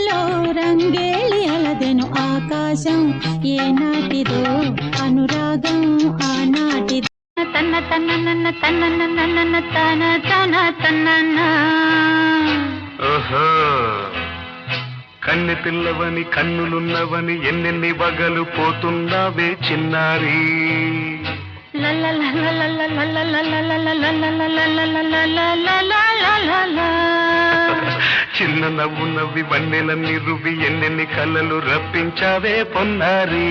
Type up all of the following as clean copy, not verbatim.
గుండెల్లో రంగేళి అలదెను ఆకాశం ఏనాటిదో అనురాగం ఆనాటిదో తన్న తన్న నన్న తన్న నన్న తన తన తన్న ఓహో కన్నె పిల్లవని కన్నులున్నవని ఎన్నెన్ని వగలు పోతున్నావే చిన్నారి చిన్న నవ్వు నవ్వి వన్నెలన్నీ రువి ఎన్నెన్ని కళ్ళలు రప్పించావే పొన్నారి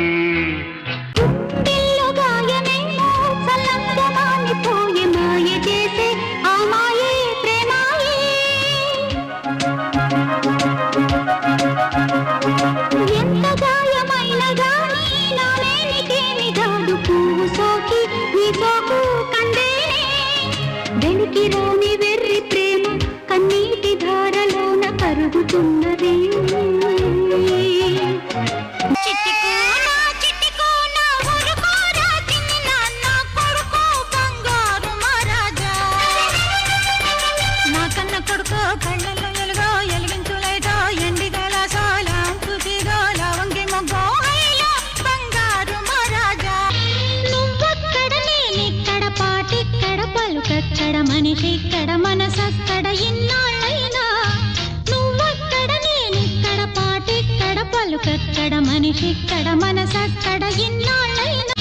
రాని వెర్రి ప్రేమ కన్నీటి ధారలోన కరుగుతున్నది నా కన్న కొడుకో కళ్ళల్లో ఎలుగో ఎలిగించులైటో ఎండిగల సోలం కుసిగో లవంగి మొగ్గో అయ్యో బంగారు మహారాజా నువ్వక్కడ నేనిక్కడ పాటిక్కడ పలుకక్కడ మనిషిక్కడ మనసక్కడ ఇన్నాళ్ళైనా నువ్వక్కడ నేనిక్కడ పాటిక్కడ పలుకక్కడ మనిషిక్కడ మనసక్కడ ఇన్నాళ్ళైనా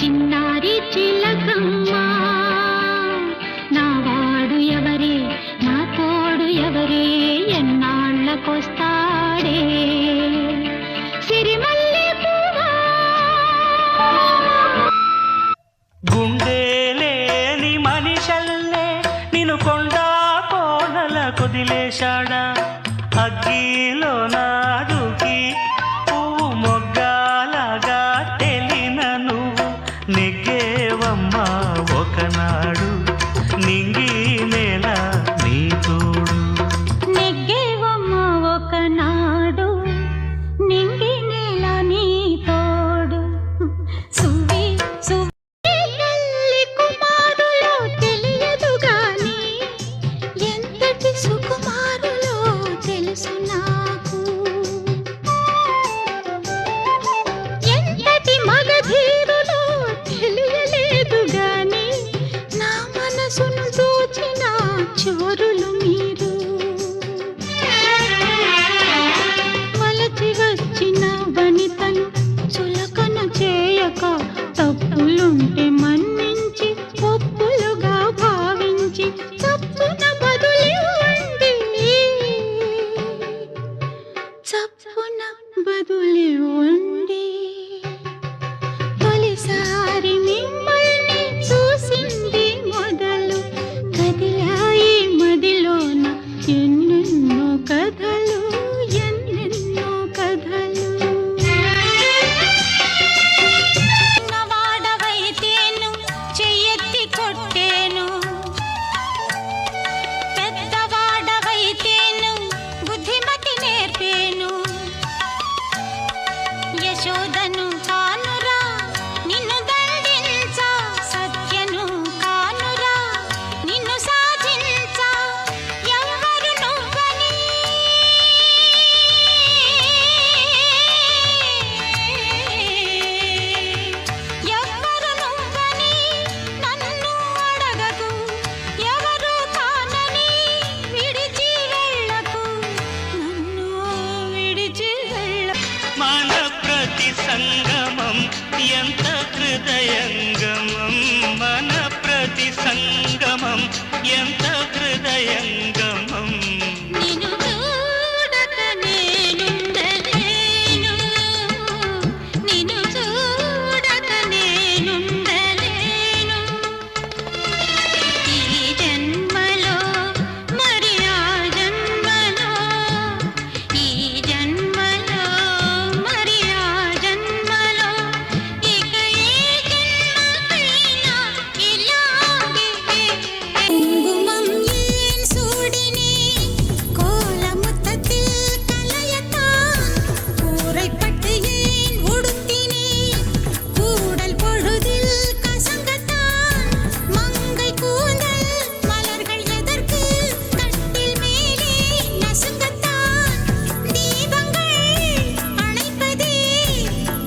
చిన్నారి చిల్ల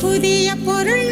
புதிய பொருள்